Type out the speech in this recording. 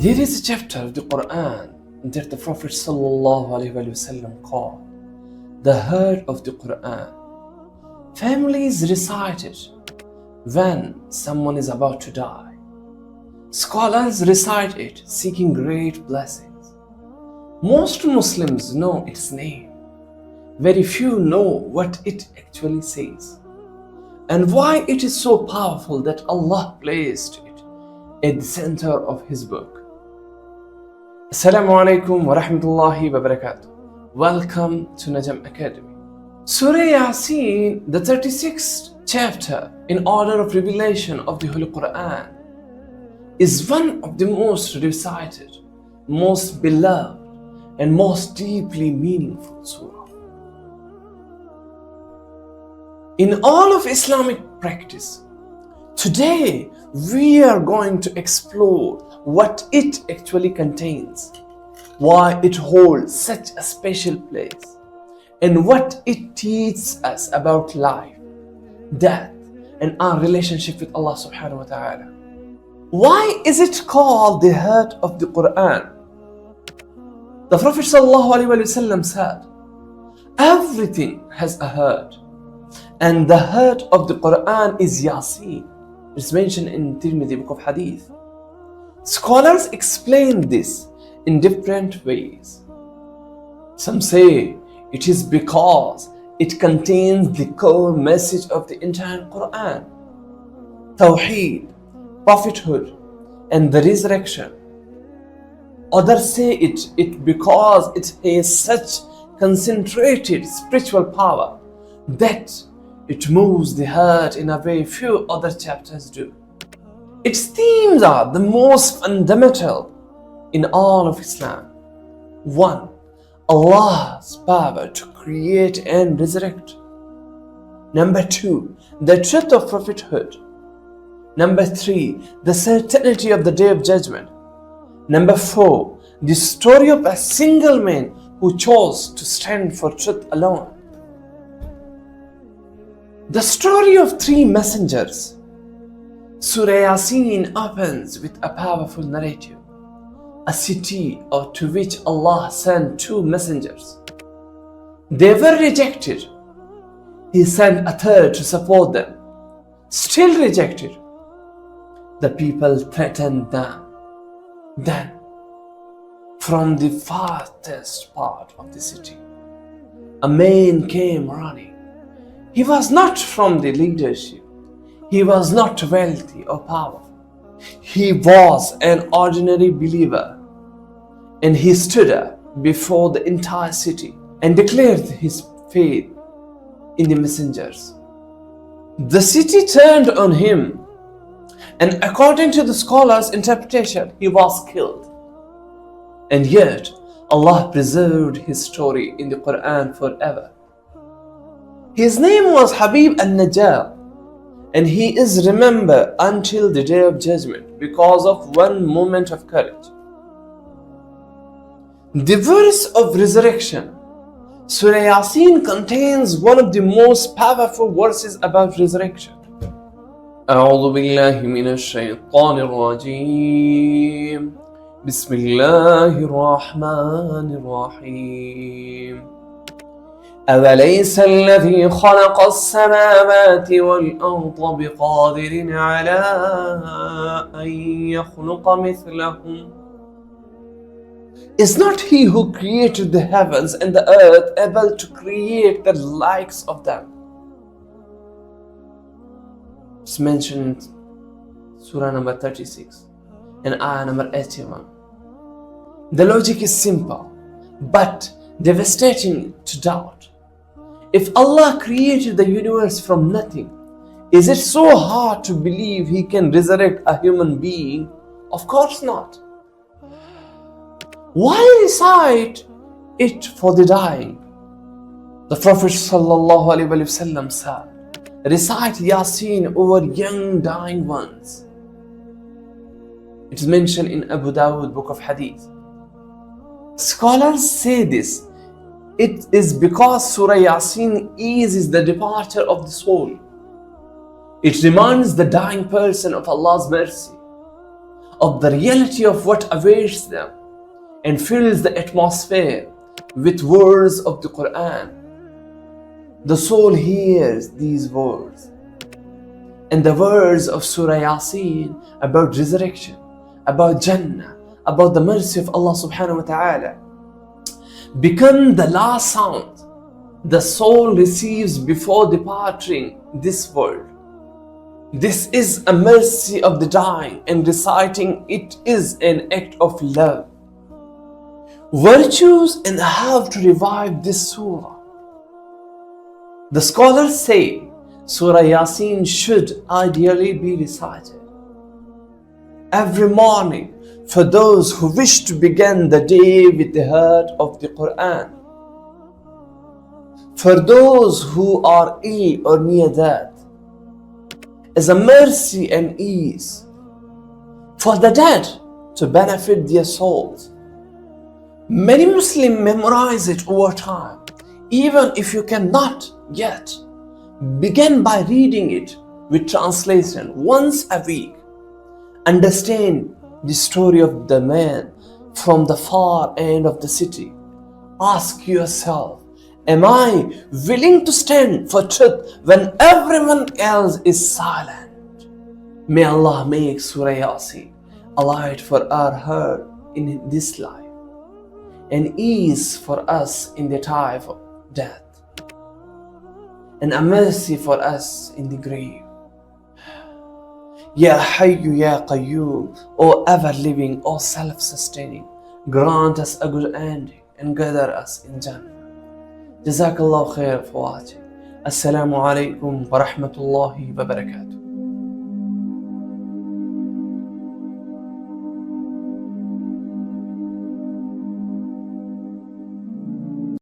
There is a chapter of the Quran that the Prophet ﷺ called the heart of the Quran. Families recite it when someone is about to die. Scholars recite it seeking great blessings. Most Muslims know its name. Very few know what it actually says and why it is so powerful that Allah placed it at the center of His book. Assalamu alaikum wa rahmatullahi wa barakatuh. Welcome to Najam Academy. Surah Yaseen, the 36th chapter in order of revelation of the Holy Quran, is one of the most recited, most beloved, and most deeply meaningful surah. In all of Islamic practice, today we are going to explore what it actually contains, why it holds such a special place, and what it teaches us about life, death, and our relationship with Allah subhanahu wa ta'ala. Why is it called the heart of the Quran? The Prophet sallallahu alaihi wasallam said, everything has a heart, and the heart of the Quran is Yaseen. It's mentioned in Tirmidhi book of Hadith. Scholars explain this in different ways. Some say it is because it contains the core message of the entire Quran: Tawheed, prophethood, and the resurrection. Others say it because it has such concentrated spiritual power that it moves the heart in a way few other chapters do. Its themes are the most fundamental in all of Islam. 1. Allah's power to create and resurrect. Number 2. The truth of prophethood. Number 3. The certainty of the day of judgment. Number 4. The story of a single man who chose to stand for truth alone. The story of 3 messengers. Surah Yaseen opens with a powerful narrative. A city to which Allah sent 2 messengers. They were rejected. He sent a third to support them. Still rejected. The people threatened them. Then, from the farthest part of the city, a man came running. He was not from the leadership. He was not wealthy or powerful. He was an ordinary believer. And he stood up before the entire city and declared his faith in the messengers. The city turned on him, and according to the scholars' interpretation, he was killed. And yet, Allah preserved his story in the Quran forever. His name was Habib al-Najam, and he is remembered until the day of judgment because of one moment of courage. The verse of resurrection, Surah Yaseen, contains one of the most powerful verses about resurrection. أعوذ بالله من الشيطان الرجيم بسم الله الرحمن الرحيم أوليس الذي خلق السماوات والأرض بقادر على أن يخلق مثلهم. Is not he who created the heavens and the earth able to create the likes of them? It's mentioned in Surah number 36 and ayah number 81. The logic is simple but devastating to doubt. If Allah created the universe from nothing, is it so hard to believe He can resurrect a human being? Of course not. Why recite it for the dying? The Prophet ﷺ said, recite Yaseen over young dying ones. It is mentioned in Abu Dawud book of Hadith. Scholars say this. It is because Surah Yaseen eases the departure of the soul. It reminds the dying person of Allah's mercy, of the reality of what awaits them and fills the atmosphere with words of the Quran. The soul hears these words and the words of Surah Yaseen about resurrection, about Jannah, about the mercy of Allah subhanahu wa ta'ala become the last sound the soul receives before departing this world. This is a mercy of the dying, and reciting it is an act of love. Virtues and how to revive this surah. The scholars say Surah Yaseen should ideally be recited every morning for those who wish to begin the day with the heart of the Quran. For those who are ill or near death, as a mercy and ease. For the dead to benefit their souls. Many Muslims memorize it over time. Even if you cannot yet, begin by reading it with translation once a week. Understand the story of the man from the far end of the city. Ask yourself, am I willing to stand for truth when everyone else is silent? May Allah make Surah Yaseen a light for our heart in this life and ease for us in the time of death and a mercy for us in the grave. Ya Hayyu Ya Qayyum, O ever-living, O self-sustaining, grant us a good ending and gather us in Jannah. Jazakallahu khair for watching. Assalamu alaikum wa rahmatullahi wa barakatuh.